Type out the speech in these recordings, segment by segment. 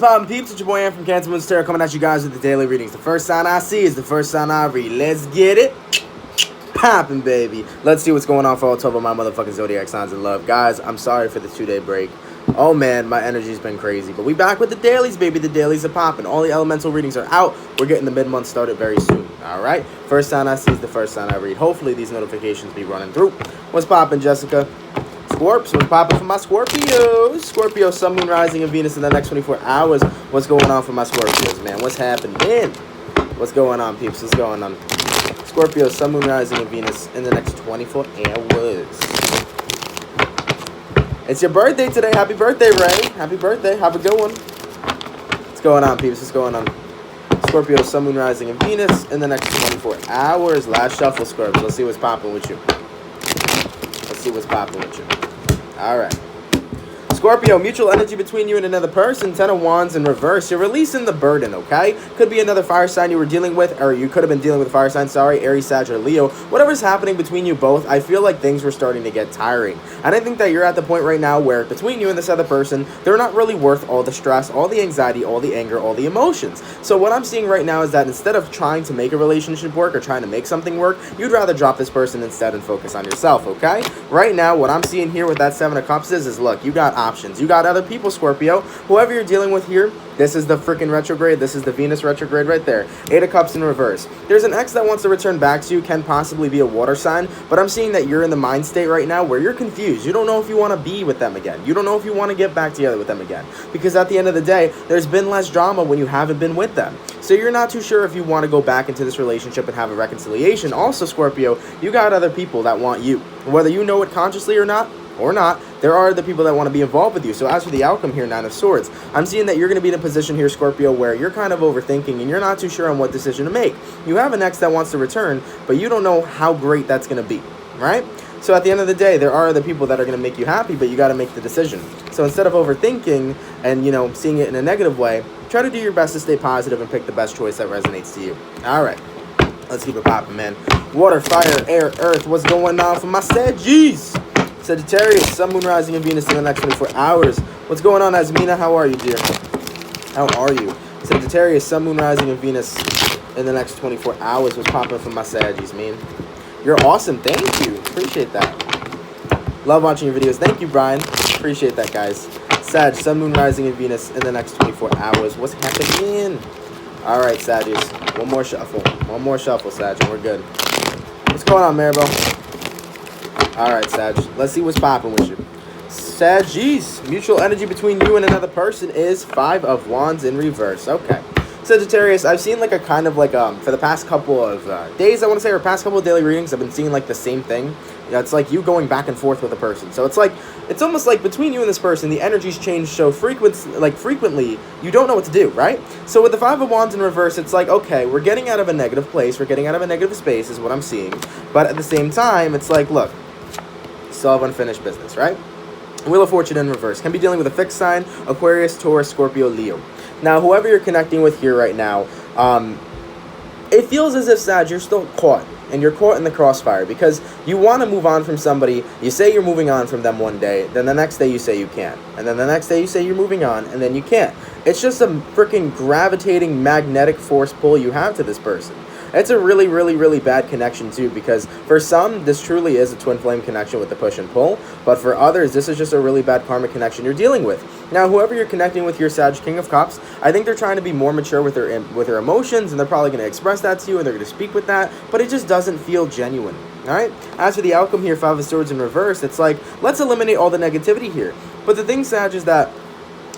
poppin' peeps? It's your boy Aaron from CancerMoonsTarot coming at you guys with the daily readings. The first sign I see is the first sign I read. Let's get it poppin', baby. Let's see what's going on for all 12 of my motherfucking zodiac signs in love. Guys, I'm sorry for the 2-day break. Oh man, my energy's been crazy. But we back with the dailies, baby. The dailies are popping. All the elemental readings are out. We're getting the mid-month started very soon. Alright? First sign I see is the first sign I read. Hopefully these notifications be running through. What's poppin', Jessica? Scorps, what's poppin' for my Scorpios? Scorpio, Sun, Moon, Rising, and Venus in the next 24 hours. What's going on for my Scorpios, man? What's happening? What's going on, peeps? What's going on? Scorpio, Sun, Moon, Rising, and Venus in the next 24 hours. It's your birthday today. Happy birthday, Ray. Happy birthday. Have a good one. What's going on, peeps? What's going on? Scorpio, Sun, Moon, Rising, and Venus in the next 24 hours. Last shuffle, Scorpio. Let's see what's popping with you. Let's see what's popping with you. All right. Scorpio, mutual energy between you and another person. 10 of Wands in reverse. You're releasing the burden, okay? Could be another fire sign you were dealing with, or you could have been dealing with a fire sign, sorry, Aries, Sag, or Leo. Whatever's happening between you both, I feel like things were starting to get tiring. And I think that you're at the point right now where between you and this other person, they're not really worth all the stress, all the anxiety, all the anger, all the emotions. So what I'm seeing right now is that instead of trying to make a relationship work or trying to make something work, you'd rather drop this person instead and focus on yourself, okay? Right now, what I'm seeing here with that 7 of Cups is look, you got options. You got other people, Scorpio. Whoever you're dealing with here, this is the freaking retrograde. This is the Venus retrograde right there. 8 of Cups in reverse. There's an ex that wants to return back to you, can possibly be a water sign, but I'm seeing that you're in the mind state right now where you're confused. You don't know if you want to be with them again. You don't know if you want to get back together with them again. Because at the end of the day, there's been less drama when you haven't been with them. So you're not too sure if you want to go back into this relationship and have a reconciliation. Also, Scorpio, you got other people that want you. Whether you know it consciously or not, there are the people that want to be involved with you. So as for the outcome here, 9 of Swords, I'm seeing that you're going to be in a position here, Scorpio, where you're kind of overthinking and you're not too sure on what decision to make. You have an ex that wants to return, but you don't know how great that's going to be, right? So at the end of the day, there are other people that are going to make you happy, but you got to make the decision. So instead of overthinking and, you know, seeing it in a negative way, try to do your best to stay positive and pick the best choice that resonates to you. All right. Let's keep it popping, man. Water, fire, air, earth. What's going on for my Sagittarius? Sagittarius, Sun, Moon, Rising, and Venus in the next 24 hours. What's going on, Asmina? How are you, dear? How are you? Sagittarius, Sun, Moon, Rising, and Venus in the next 24 hours. What's popping for my Saggies, man? You're awesome. Thank you. Appreciate that. Love watching your videos. Thank you, Brian. Appreciate that, guys. Sag, Sun, Moon, Rising, and Venus in the next 24 hours. What's happening? All right, Saggies. One more shuffle. One more shuffle, Sag, and we're good. What's going on, Maribel? All right, Sag. Let's see what's popping with you. Saggies, mutual energy between you and another person is 5 of Wands in reverse. Okay. Sagittarius, I've seen like a kind of like, for the past couple of days, I want to say, or past couple of daily readings, I've been seeing like the same thing. You know, it's like you going back and forth with a person. So it's like, it's almost like between you and this person, the energies change so frequently, you don't know what to do, right? So with the 5 of Wands in reverse, it's like, okay, we're getting out of a negative place, we're getting out of a negative space is what I'm seeing. But at the same time, it's like, look, still have unfinished business, right? Wheel of Fortune in reverse. Can be dealing with a fixed sign, Aquarius, Taurus, Scorpio, Leo. Now, whoever you're connecting with here right now, it feels as if, Sag, you're still caught. And you're caught in the crossfire because you want to move on from somebody. You say you're moving on from them one day, then the next day you say you can't. And then the next day you say you're moving on, and then you can't. It's just a freaking gravitating magnetic force pull you have to this person. It's a really, really, really bad connection, too, because for some, this truly is a twin flame connection with the push and pull. But for others, this is just a really bad karmic connection you're dealing with. Now, whoever you're connecting with, your Sag, King of Cups, I think they're trying to be more mature with their emotions, and they're probably going to express that to you, and they're going to speak with that, but it just doesn't feel genuine, all right? As for the outcome here, 5 of Swords in reverse, it's like, let's eliminate all the negativity here. But the thing, Sag, is that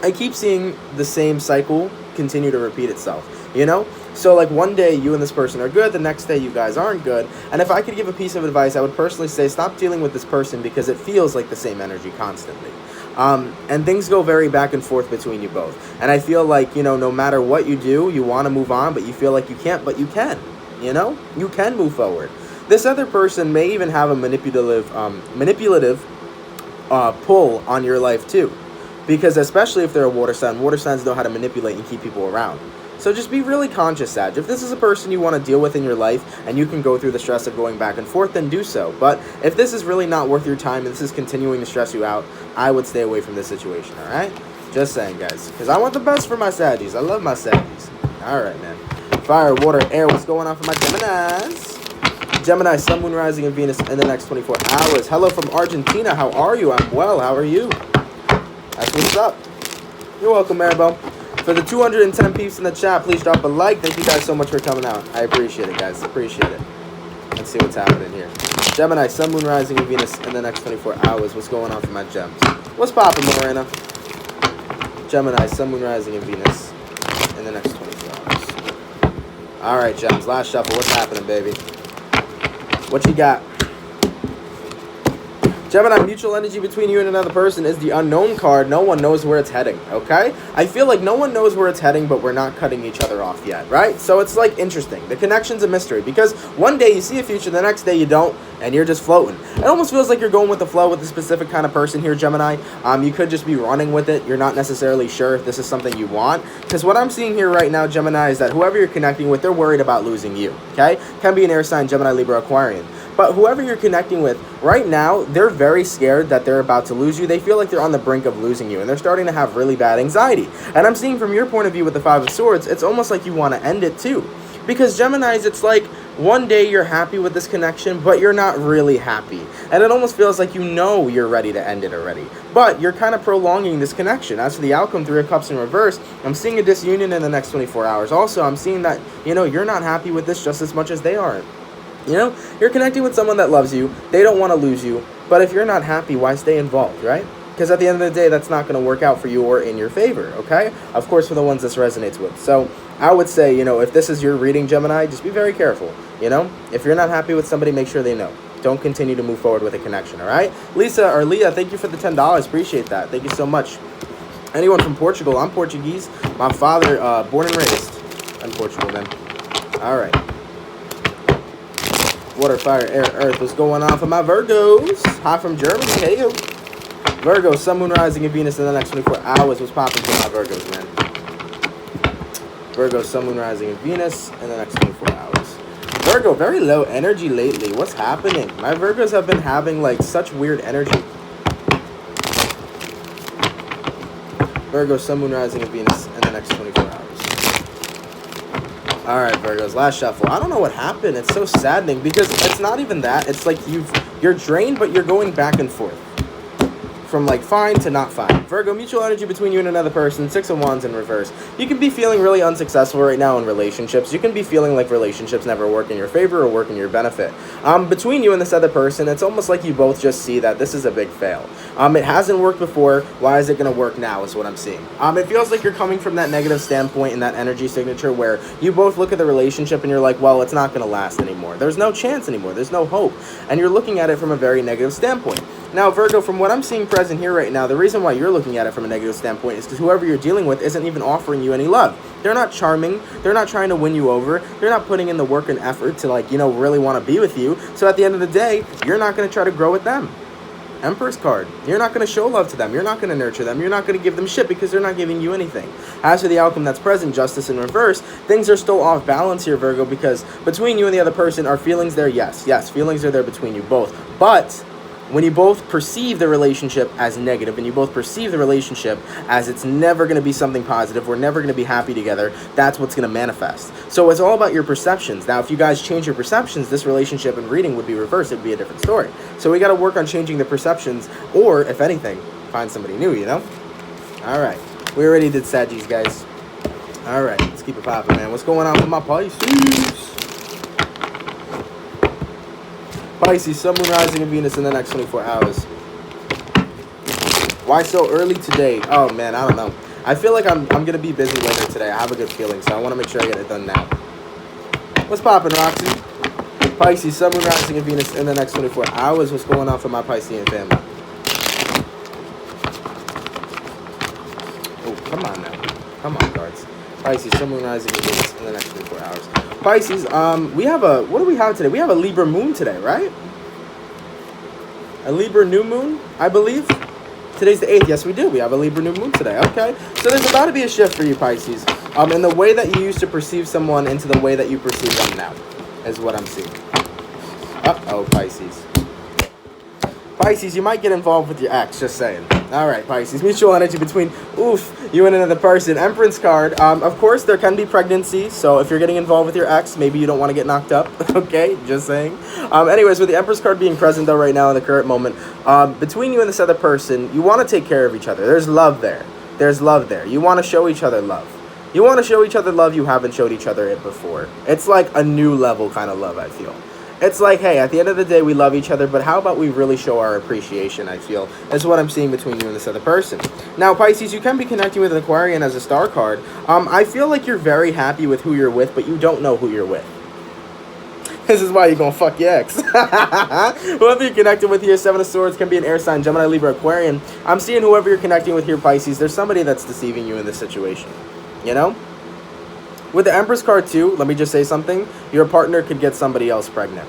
I keep seeing the same cycle continue to repeat itself, you know? So, like, one day you and this person are good, the next day you guys aren't good. And if I could give a piece of advice, I would personally say stop dealing with this person because it feels like the same energy constantly. And things go very back and forth between you both. And I feel like, you know, no matter what you do, you want to move on, but you feel like you can't, but you can, you know? You can move forward. This other person may even have a manipulative pull on your life, too. Because especially if they're a water signs know how to manipulate and keep people around. So just be really conscious, Sag. If this is a person you want to deal with in your life and you can go through the stress of going back and forth, then do so. But if this is really not worth your time and this is continuing to stress you out, I would stay away from this situation, all right? Just saying, guys. Because I want the best for my Saggies. I love my Saggies. All right, man. Fire, water, air. What's going on for my Geminis? Gemini, Sun, Moon, Rising, and Venus in the next 24 hours. Hello from Argentina. How are you? I'm well. How are you? That's what's up. You're welcome, Maribel. For the 210 peeps in the chat, please drop a like. Thank you guys so much for coming out. I appreciate it, guys. Appreciate it. Let's see what's happening here. Gemini, Sun, Moon, Rising, and Venus in the next 24 hours. What's going on for my gems? What's poppin', Morena? Gemini, Sun, Moon, Rising, and Venus in the next 24 hours. All right, gems. Last shuffle. What's happening, baby? What you got? Gemini, mutual energy between you and another person is the unknown card. No one knows where it's heading, okay? I feel like no one knows where it's heading, but we're not cutting each other off yet, right? So it's like interesting. The connection's a mystery because one day you see a future, the next day you don't, and you're just floating. It almost feels like you're going with the flow with a specific kind of person here, Gemini. You could just be running with it. You're not necessarily sure if this is something you want. Because what I'm seeing here right now, Gemini, is that whoever you're connecting with, they're worried about losing you, okay? Can be an air sign, Gemini, Libra, Aquarian. But whoever you're connecting with, right now, they're very scared that they're about to lose you. They feel like they're on the brink of losing you, and they're starting to have really bad anxiety. And I'm seeing from your point of view with the Five of Swords, it's almost like you want to end it too. Because Geminis, it's like one day you're happy with this connection, but you're not really happy. And it almost feels like you know you're ready to end it already. But you're kind of prolonging this connection. As for the outcome, Three of Cups in reverse, I'm seeing a disunion in the next 24 hours. Also, I'm seeing that, you're not happy with this just as much as they aren't. You're connecting with someone that loves you. They don't want to lose you. But if you're not happy, why stay involved, right? Because at the end of the day, that's not going to work out for you or in your favor, okay? Of course, for the ones this resonates with. So I would say, if this is your reading, Gemini, just be very careful, If you're not happy with somebody, make sure they know. Don't continue to move forward with a connection, all right? Lisa or Leah, thank you for the $10. Appreciate that. Thank you so much. Anyone from Portugal? I'm Portuguese. My father, born and raised in Portugal, then. All right. Water, fire, air, earth. What's going on for my Virgos? Hi from Germany. Hey, yo. Virgo, Sun, Moon, Rising, and Venus in the next 24 hours. What's popping for my Virgos, man? Virgo, Sun, Moon, Rising, and Venus in the next 24 hours. Virgo, very low energy lately. What's happening? My Virgos have been having, such weird energy. Virgo, Sun, Moon, Rising, and Venus in the next 24 hours. All right, Virgos, last shuffle. I don't know what happened. It's so saddening because it's not even that. It's like you're drained, but you're going back and forth. From fine to not fine. Virgo, mutual energy between you and another person. Six of Wands in reverse. You can be feeling really unsuccessful right now in relationships. You can be feeling like relationships never work in your favor or work in your benefit. Between you and this other person, it's almost like you both just see that this is a big fail. It hasn't worked before. Why is it going to work now is what I'm seeing. It feels like you're coming from that negative standpoint in that energy signature where you both look at the relationship and you're like, well, it's not going to last anymore. There's no chance anymore. There's no hope. And you're looking at it from a very negative standpoint. Now, Virgo, from what I'm seeing present here right now, the reason why you're looking at it from a negative standpoint is because whoever you're dealing with isn't even offering you any love. They're not charming. They're not trying to win you over. They're not putting in the work and effort to, really want to be with you. So at the end of the day, you're not going to try to grow with them. Empress card. You're not going to show love to them. You're not going to nurture them. You're not going to give them shit because they're not giving you anything. As for the outcome that's present, Justice in reverse, things are still off balance here, Virgo, because between you and the other person, are feelings there? Yes, feelings are there between you both. But when you both perceive the relationship as negative and you both perceive the relationship as it's never going to be something positive, we're never going to be happy together, that's what's going to manifest. So it's all about your perceptions. Now, if you guys change your perceptions, this relationship and reading would be reversed. It would be a different story. So we got to work on changing the perceptions or, if anything, find somebody new, All right. We already did Saggies, guys. All right. Let's keep it popping, man. What's going on with my Pisces? Pisces, Sun, Moon, Rising, and Venus in the next 24 hours. Why so early today? Oh, man, I don't know. I feel like I'm going to be busy later today. I have a good feeling, so I want to make sure I get it done now. What's poppin', Roxy? Pisces, Sun, Moon, Rising, and Venus in the next 24 hours. What's going on for my Piscean family? Oh, come on now. Come on, cards. Pisces, Sun, Moon, Rising, and Venus in the next 24 hours. Pisces, we have what do we have today? We have a Libra Moon today, right? A Libra New Moon, I believe. Today's the 8th. Yes, we do. We have a Libra New Moon today. Okay. So there's about to be a shift for you, Pisces. In the way that you used to perceive someone into the way that you perceive them now is what I'm seeing. Uh-oh, Pisces. Pisces, you might get involved with your ex, just saying. All right, Pisces, mutual energy between, you and another person. Empress card. Of course, there can be pregnancy, so if you're getting involved with your ex, maybe you don't want to get knocked up, okay? Just saying. Anyways, with the Empress card being present, though, right now in the current moment, between you and this other person, you want to take care of each other. There's love there. There's love there. You want to show each other love. You want to show each other love you haven't showed each other it before. It's like a new level kind of love, I feel. It's like, hey, at the end of the day, we love each other, but how about we really show our appreciation, I feel. That's what I'm seeing between you and this other person. Now, Pisces, you can be connecting with an Aquarian as a star card. I feel like you're very happy with who you're with, but you don't know who you're with. This is why you're going to fuck your ex. Whoever you're connecting with here, Seven of Swords, can be an air sign, Gemini, Libra, Aquarian. I'm seeing whoever you're connecting with here, Pisces, there's somebody that's deceiving you in this situation. You know? With the Empress card too, let me just say something. Your partner could get somebody else pregnant.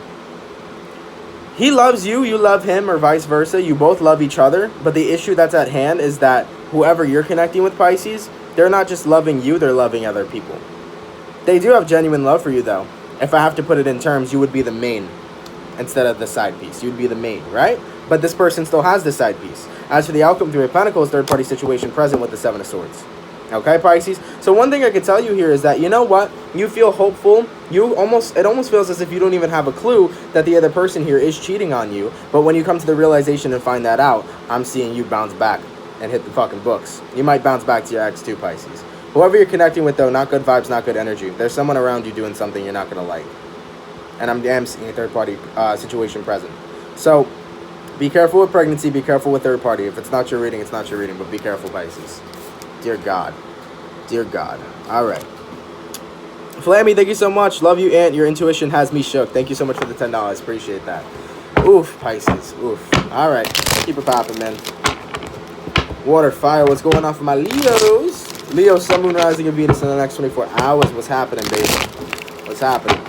He loves you, you love him, or vice versa. You both love each other, but the issue that's at hand is that whoever you're connecting with, Pisces, they're not just loving you, they're loving other people. They do have genuine love for you, though. If I have to put it in terms, you would be the main instead of the side piece. You'd be the main, right? But this person still has the side piece. As for the outcome, Three of Pentacles, third-party situation present with the Seven of Swords. Okay, Pisces? So one thing I could tell you here is that, you know what? You feel hopeful. It almost feels as if you don't even have a clue that the other person here is cheating on you. But when you come to the realization and find that out, I'm seeing you bounce back and hit the fucking books. You might bounce back to your ex too, Pisces. Whoever you're connecting with, though, not good vibes, not good energy. There's someone around you doing something you're not going to like. And I'm seeing a third-party situation present. So be careful with pregnancy. Be careful with third party. If it's not your reading, it's not your reading. But be careful, Pisces. Dear God. Dear God. All right. Flammy, thank you so much. Love you, Aunt. Your intuition has me shook. Thank you so much for the $10. Appreciate that. Oof, Pisces. Oof. All right. Keep it popping, man. Water, fire. What's going on for my Leos? Leo, Sun, Moon, Rising, and Venus in the next 24 hours. What's happening, baby? What's happening?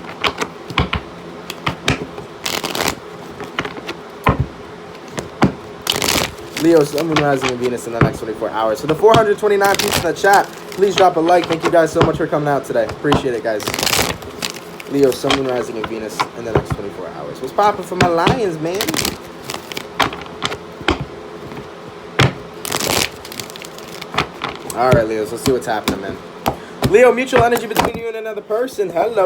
Leo, Sun, Moon, Rising, and Venus in the next 24 hours. For the 429 people in the chat, please drop a like. Thank you guys so much for coming out today. Appreciate it, guys. Leo, Sun, Moon, Rising, and Venus in the next 24 hours. What's popping for my Lions, man? All right, Leos, let's see what's happening, man. Leo, mutual energy between you and another person. Hello.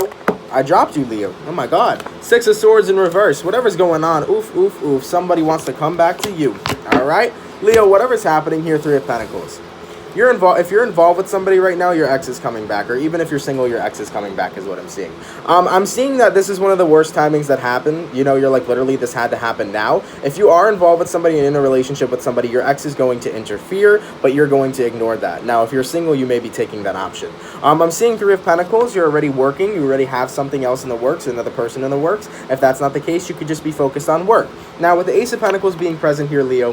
I dropped you, Leo. Oh, my God. Six of Swords in reverse. Whatever's going on. Oof, oof, oof. Somebody wants to come back to you. All right? Leo, whatever's happening here, Three of Pentacles. If you're involved with somebody right now, your ex is coming back. Or even if you're single, your ex is coming back is what I'm seeing. I'm seeing that this is one of the worst timings that happen. You know, you're like, literally, this had to happen now. If you are involved with somebody and in a relationship with somebody, your ex is going to interfere, but you're going to ignore that. Now, if you're single, you may be taking that option. I'm seeing Three of Pentacles. You're already working. You already have something else in the works, another person in the works. If that's not the case, you could just be focused on work. Now, with the Ace of Pentacles being present here, Leo,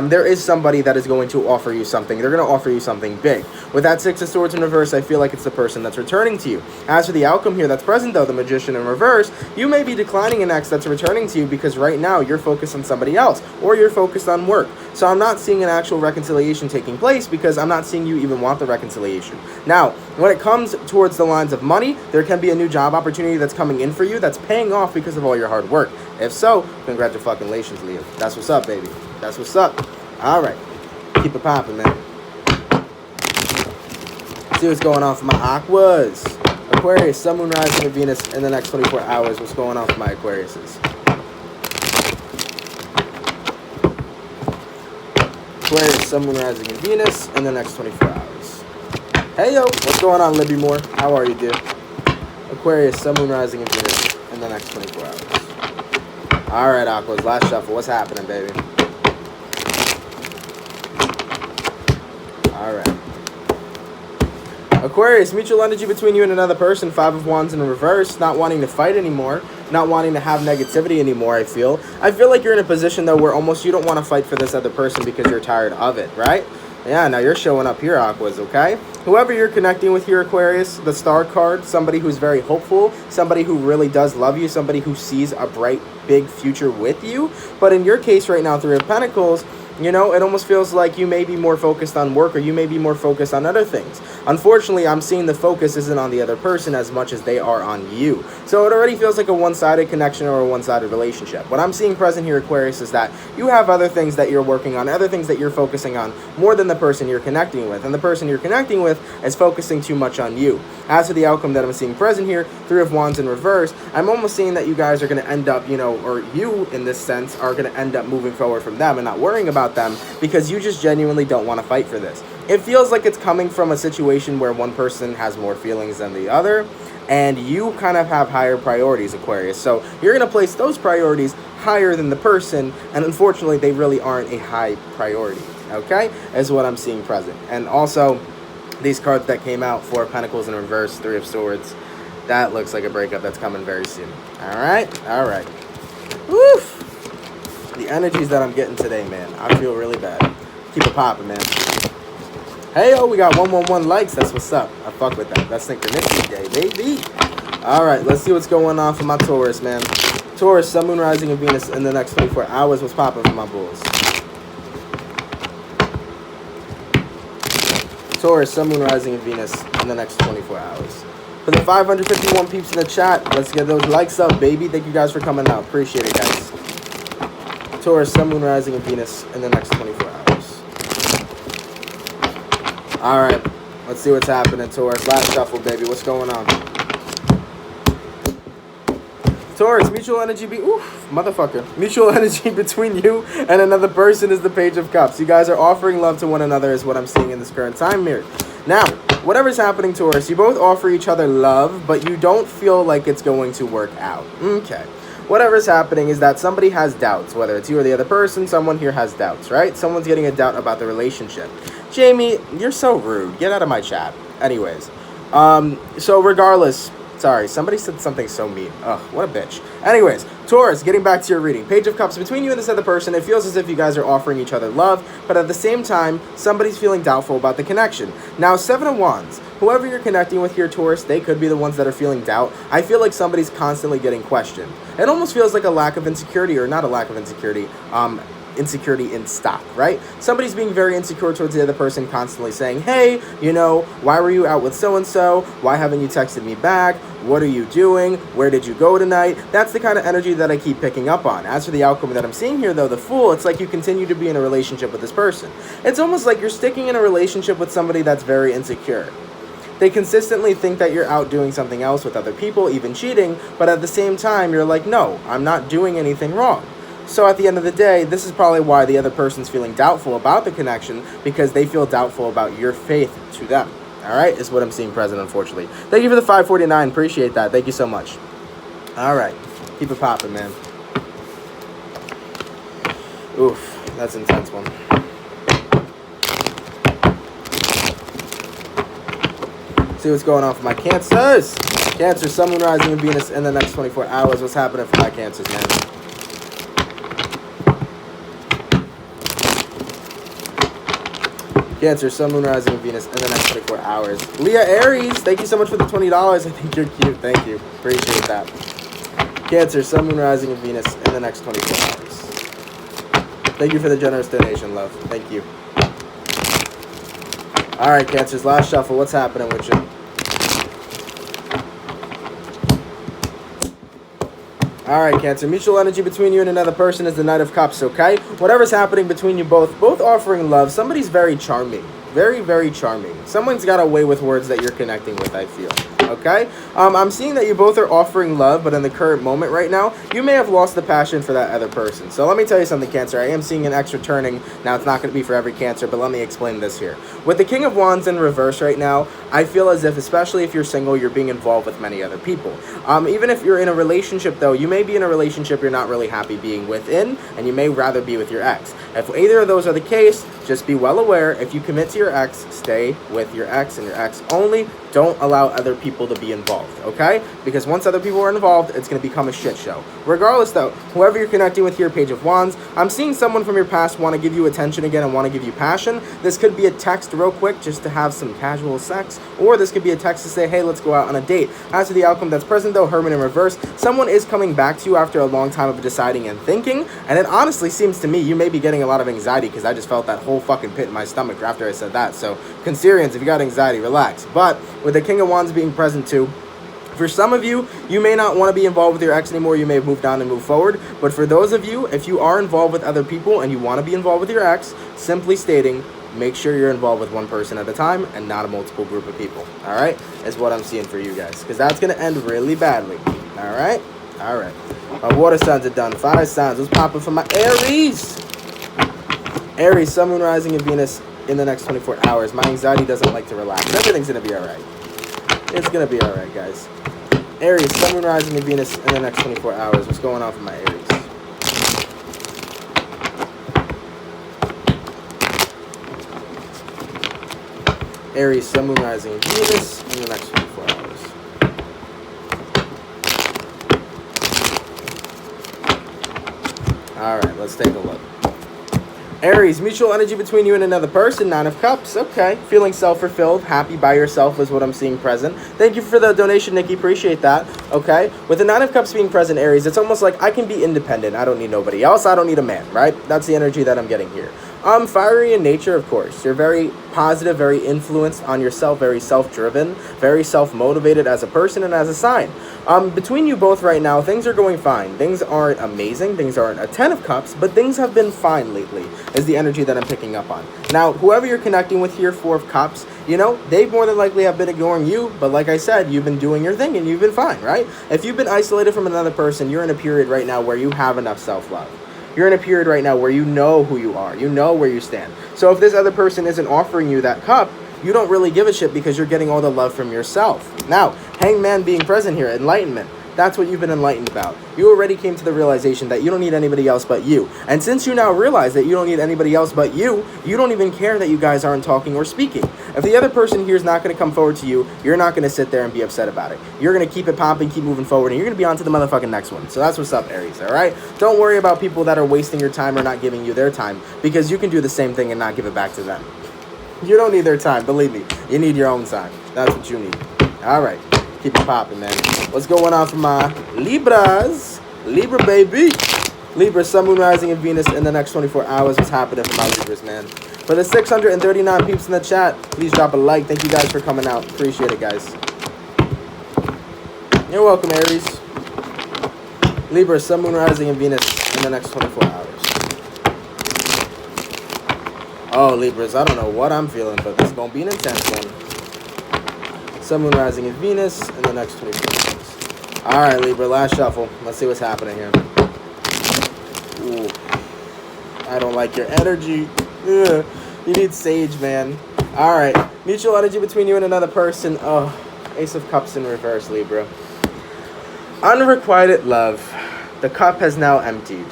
there is somebody that is going to offer you something. They're going to offer you something big. With that Six of Swords in reverse, I feel like it's the person that's returning to you. As for the outcome here that's present, though, the Magician in reverse, you may be declining an ex that's returning to you because right now you're focused on somebody else or you're focused on work. So I'm not seeing an actual reconciliation taking place because I'm not seeing you even want the reconciliation. Now, when it comes towards the lines of money, there can be a new job opportunity that's coming in for you that's paying off because of all your hard work. If so, congratulations, Leo. That's what's up, baby. That's what's up. All right. Keep it popping, man. See what's going on for my Aquas. Aquarius, Sun, Moon, Rising, and Venus in the next 24 hours. What's going on for my Aquariuses? Aquarius, Sun, Moon, Rising, and Venus in the next 24 hours. Hey, yo. What's going on, Libby Moore? How are you, dude? Aquarius, Sun, Moon, Rising, and Venus in the next 24 hours. All right, Aquas. Last shuffle. What's happening, baby? All right. Aquarius, mutual energy between you and another person. Five of Wands in reverse. Not wanting to fight anymore. Not wanting to have negativity anymore, I feel. I feel like you're in a position, though, where almost you don't want to fight for this other person because you're tired of it, right? Yeah, now you're showing up here, Aquas, okay? Whoever you're connecting with here, Aquarius, the Star card, somebody who's very hopeful, somebody who really does love you, somebody who sees a bright, big future with you. But in your case right now, Three of Pentacles, You know, it almost feels like you may be more focused on work, or you may be more focused on other things. Unfortunately, I'm seeing the focus isn't on the other person as much as they are on you. So it already feels like a one-sided connection or a one-sided relationship. What I'm seeing present here, Aquarius, is that you have other things that you're working on, other things that you're focusing on more than the person you're connecting with. And the person you're connecting with is focusing too much on you. As for the outcome that I'm seeing present here, Three of Wands in reverse, I'm almost seeing that you guys are going to end up, you know, or you in this sense are going to end up moving forward from them and not worrying about them, because you just genuinely don't want to fight for this. It feels like it's coming from a situation where one person has more feelings than the other, and you kind of have higher priorities, Aquarius. So you're going to place those priorities higher than the person, and unfortunately they really aren't a high priority, okay, is what I'm seeing present. And also, these cards that came out, Four of Pentacles in reverse, Three of Swords, that looks like a breakup that's coming very soon. All right. Woof. The energies that I'm getting today, man, I feel really bad. Keep it popping, man. Hey, oh, we got 111 likes. That's what's up. I fuck with that. That's Synchronicity Day, baby. All right, let's see what's going on for my Taurus, man. Taurus, Sun, Moon, Rising, and Venus in the next 24 hours. What's popping for my bulls? Taurus, Sun, Moon, Rising, and Venus in the next 24 hours. For the 551 peeps in the chat, let's get those likes up, baby. Thank you guys for coming out. Appreciate it, guys. Taurus, Sun, Moon, Rising, and Venus in the next 24 hours. All right, let's see what's happening, Taurus. Last shuffle, baby. What's going on? Taurus, mutual energy mutual energy between you and another person is the Page of Cups. You guys are offering love to one another is what I'm seeing in this current time here. Now, whatever's happening, Taurus, you both offer each other love, but you don't feel like it's going to work out. Okay. Whatever's happening is that somebody has doubts, whether it's you or the other person, someone here has doubts, right? Someone's getting a doubt about the relationship. Jamie, you're so rude. Get out of my chat. Anyways, so regardless, sorry, somebody said something so mean. Ugh, what a bitch. Anyways, Taurus, getting back to your reading. Page of Cups, between you and this other person, it feels as if you guys are offering each other love, but at the same time, somebody's feeling doubtful about the connection. Now, Seven of Wands. Whoever you're connecting with here, Taurus, they could be the ones that are feeling doubt. I feel like somebody's constantly getting questioned. It almost feels like a lack of insecurity, or not a lack of insecurity, insecurity in stock, right? Somebody's being very insecure towards the other person, constantly saying, hey, you know, why were you out with so-and-so? Why haven't you texted me back? What are you doing? Where did you go tonight? That's the kind of energy that I keep picking up on. As for the outcome that I'm seeing here, though, the Fool, it's like you continue to be in a relationship with this person. It's almost like you're sticking in a relationship with somebody that's very insecure. They consistently think that you're out doing something else with other people, even cheating, but at the same time, you're like, no, I'm not doing anything wrong. So at the end of the day, this is probably why the other person's feeling doubtful about the connection, because they feel doubtful about your faith to them. All right, is what I'm seeing present, unfortunately. Thank you for the 549. Appreciate that. Thank you so much. All right, keep it popping, man. Oof, that's an intense one. See what's going on for my Cancers. Cancer, Sun, Moon, Rising, and Venus in the next 24 hours. What's happening for my Cancers, man? Cancer, Sun, Moon, Rising, and Venus in the next 24 hours. Leah Aries, thank you so much for the $20. I think you're cute. Thank you. Appreciate that. Cancer, Sun, Moon, Rising, and Venus in the next 24 hours. Thank you for the generous donation, love. Thank you. All right, Cancers, last shuffle. What's happening with you? All right, Cancer. Mutual energy between you and another person is the Knight of Cups, okay? Whatever's happening between you both offering love. Somebody's very charming. Very, very charming. Someone's got a way with words that you're connecting with, I feel. Okay? I'm seeing that you both are offering love, but in the current moment right now, you may have lost the passion for that other person. So let me tell you something, Cancer. I am seeing an extra turning. Now, it's not going to be for every Cancer, but let me explain this here. With the King of Wands in reverse right now, I feel as if, especially if you're single, you're being involved with many other people. Even if you're in a relationship, though, you may be in a relationship you're not really happy being within, and you may rather be with your ex. If either of those are the case, just be well aware, if you commit to your your ex, stay with your ex and your ex only. Don't allow other people to be involved, okay? Because once other people are involved, it's going to become a shit show. Regardless, though, whoever you're connecting with here, Page of Wands, I'm seeing someone from your past want to give you attention again and want to give you passion. This could be a text real quick just to have some casual sex, or this could be a text to say, hey, let's go out on a date. As to the outcome that's present, though, Hermit in reverse, someone is coming back to you after a long time of deciding and thinking, and it honestly seems to me you may be getting a lot of anxiety because I just felt that whole fucking pit in my stomach after I said that. So, Cancerians, if you got anxiety, relax. But with the King of Wands being present too, for some of you, you may not want to be involved with your ex anymore. You may have moved on and moved forward. But for those of you, if you are involved with other people and you want to be involved with your ex, simply stating, make sure you're involved with one person at a time and not a multiple group of people. All right? Is what I'm seeing for you guys. Because that's going to end really badly. All right? All right. My water signs are done. Fire signs. What's popping for my Aries? Aries, Sun, Moon, Rising, and Venus in the next 24 hours. My anxiety doesn't like to relax. Everything's going to be all right. It's going to be all right, guys. Aries, Sun, Moon, Rising, and Venus in the next 24 hours. What's going on for my Aries? Aries, Sun, Moon, Rising, and Venus in the next 24 hours. All right, let's take a look. Aries, mutual energy between you and another person. 9 of Cups. Okay. Feeling self-fulfilled. Happy by yourself is what I'm seeing present. Thank you for the donation, Nikki. Appreciate that. Okay. With the 9 of Cups being present, Aries, it's almost like I can be independent. I don't need nobody else. I don't need a man, right? That's the energy that I'm getting here. Fiery in nature, of course. You're very positive, very influenced on yourself, very self-driven, very self-motivated as a person and as a sign. Between you both right now, things are going fine. Things aren't amazing. Things aren't a 10 of Cups, but things have been fine lately, is the energy that I'm picking up on. Now, whoever you're connecting with here, 4 of Cups, you know, they more than likely have been ignoring you, but like I said, you've been doing your thing and you've been fine, right? If you've been isolated from another person, you're in a period right now where you have enough self-love. You're in a period right now where you know who you are. You know where you stand. So if this other person isn't offering you that cup, you don't really give a shit because you're getting all the love from yourself. Now, Hangman being present here, enlightenment. That's what you've been enlightened about. You already came to the realization that you don't need anybody else but you. And since you now realize that you don't need anybody else but you don't even care that you guys aren't talking or speaking. If the other person here is not going to come forward to you, you're not going to sit there and be upset about it. You're going to keep it popping, keep moving forward, and you're going to be on to the motherfucking next one. So that's what's up, Aries, all right? Don't worry about people that are wasting your time or not giving you their time, because you can do the same thing and not give it back to them. You don't need their time, believe me. You need your own time. That's what you need. All right. Keep it popping, man. What's going on for my Libras? Libra, baby. Libra, Sun, Moon, Rising, and Venus in the next 24 hours. What's happening for my Libras, man? For the 639 peeps in the chat, please drop a like. Thank you guys for coming out. Appreciate it, guys. You're welcome, Aries. Libra, Sun, Moon, Rising, and Venus in the next 24 hours. Oh, Libras, I don't know what I'm feeling, but this is going to be an intense one. Sun, Moon, Rising, and Venus in the next 24 hours. All right, Libra, last shuffle. Let's see what's happening here. Ooh. I don't like your energy. Ugh. You need sage, man. All right. Mutual energy between you and another person. Oh, Ace of Cups in reverse, Libra. Unrequited love. The cup has now emptied.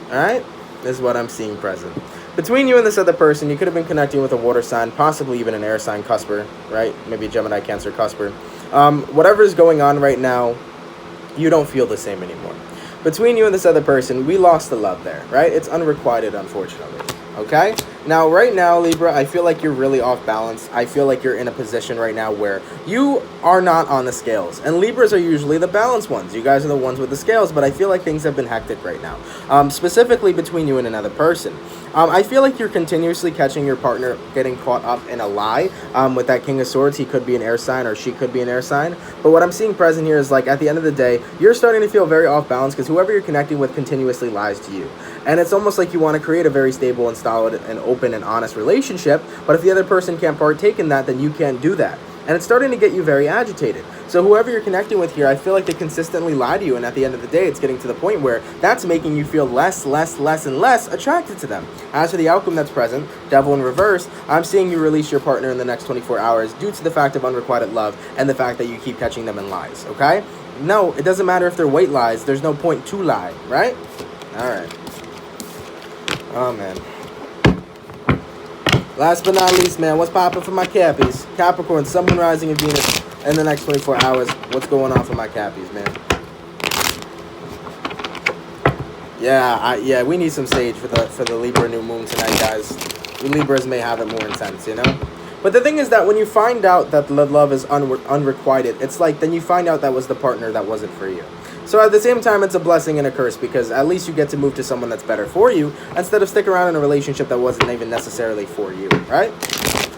All right? This is what I'm seeing present. Between you and this other person, you could have been connecting with a water sign, possibly even an air sign cusper, right? Maybe a Gemini, Cancer cusper. Whatever is going on right now, you don't feel the same anymore. Between you and this other person, we lost the love there, right? It's unrequited, unfortunately, okay? Now, right now, Libra, I feel like you're really off balance. I feel like you're in a position right now where you are not on the scales. And Libras are usually the balanced ones. You guys are the ones with the scales, but I feel like things have been hectic right now, specifically between you and another person. I feel like you're continuously catching your partner getting caught up in a lie. With that King of Swords, he could be an air sign or she could be an air sign. But what I'm seeing present here is, like, at the end of the day, you're starting to feel very off balance because whoever you're connecting with continuously lies to you. And it's almost like you want to create a very stable and solid and open and honest relationship. But if the other person can't partake in that, then you can't do that. And it's starting to get you very agitated. So whoever you're connecting with here, I feel like they consistently lie to you. And at the end of the day, it's getting to the point where that's making you feel less and less attracted to them. As for the outcome that's present, Devil in reverse, I'm seeing you release your partner in the next 24 hours due to the fact of unrequited love and the fact that you keep catching them in lies, okay? No, it doesn't matter if they're white lies. There's no point to lie, right? All right. Oh, man. Last but not least, man, what's popping for my Cappies? Capricorn, Sun, Moon, Rising, and Venus in the next 24 hours. What's going on for my Cappies, man? Yeah, we need some sage for the Libra new moon tonight, guys. You Libras may have it more intense, you know? But the thing is that when you find out that the love is unrequited, it's like then you find out that was the partner that wasn't for you. So at the same time, it's a blessing and a curse because at least you get to move to someone that's better for you instead of stick around in a relationship that wasn't even necessarily for you, right?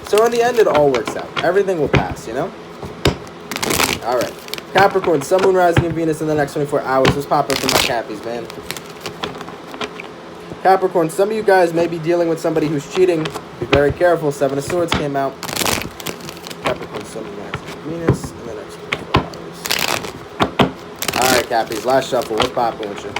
So in the end, it all works out. Everything will pass, you know? All right. Capricorn, Sun, Moon, Rising, and Venus in the next 24 hours. What's popping for my Cappies, man? Capricorn, some of you guys may be dealing with somebody who's cheating. Be very careful. 7 of Swords came out. Capricorn, Sun, Moon, Rising, and Venus in the next 24 hours. All right, Cappies, last shuffle. What's popping with you?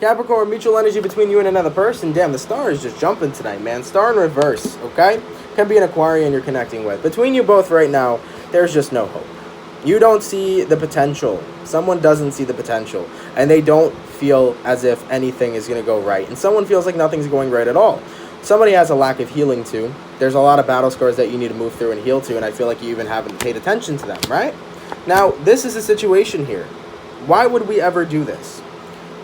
Capricorn, mutual energy between you and another person. Damn, the star is just jumping tonight, man. Star in reverse, okay? Can be an Aquarian you're connecting with. Between you both right now, there's just no hope. You don't see the potential. Someone doesn't see the potential. And they don't feel as if anything is going to go right. And someone feels like nothing's going right at all. Somebody has a lack of healing too. There's a lot of battle scars that you need to move through and heal to. And I feel like you even haven't paid attention to them, right? Now, this is a situation here. Why would we ever do this?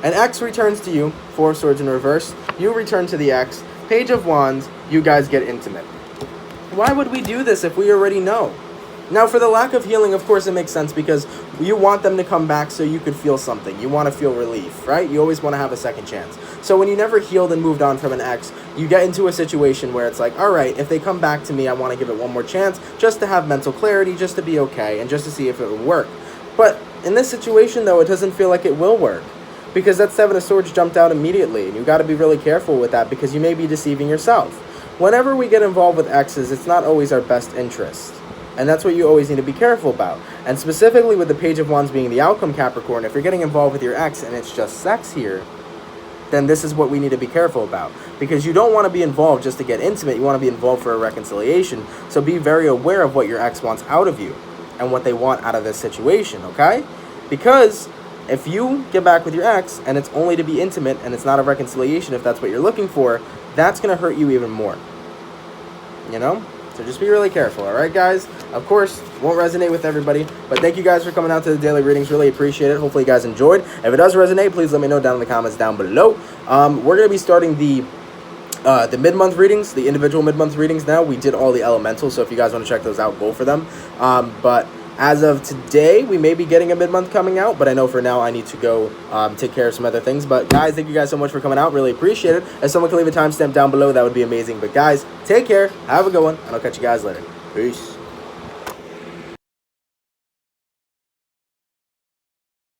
An ex returns to you, 4 of Swords in reverse. You return to the ex. Page of Wands, you guys get intimate. Why would we do this if we already know? Now, for the lack of healing, of course, it makes sense because you want them to come back so you could feel something. You want to feel relief, right? You always want to have a second chance. So when you never healed and moved on from an ex, you get into a situation where it's like, all right, if they come back to me, I want to give it one more chance just to have mental clarity, just to be okay, and just to see if it would work. But in this situation, though, it doesn't feel like it will work because that 7 of Swords jumped out immediately, and you got to be really careful with that because you may be deceiving yourself. Whenever we get involved with exes, it's not always our best interest. And that's what you always need to be careful about. And specifically with the Page of Wands being the outcome, Capricorn, if you're getting involved with your ex and it's just sex here, then this is what we need to be careful about. Because you don't want to be involved just to get intimate. You want to be involved for a reconciliation. So be very aware of what your ex wants out of you and what they want out of this situation, okay? Because if you get back with your ex and it's only to be intimate and it's not a reconciliation, if that's what you're looking for, that's going to hurt you even more. You know? So just be really careful, all right, guys? Of course, won't resonate with everybody, but thank you guys for coming out to the daily readings. Really appreciate it. Hopefully you guys enjoyed. If it does resonate, please let me know down in the comments down below. We're going to be starting the mid-month readings, the individual mid-month readings now. We did all the elementals, so if you guys want to check those out, go for them. But as of today, we may be getting a mid-month coming out, but I know for now I need to go take care of some other things. But guys, thank you guys so much for coming out. Really appreciate it. If someone can leave a timestamp down below, that would be amazing. But guys, take care. Have a good one, and I'll catch you guys later. Peace.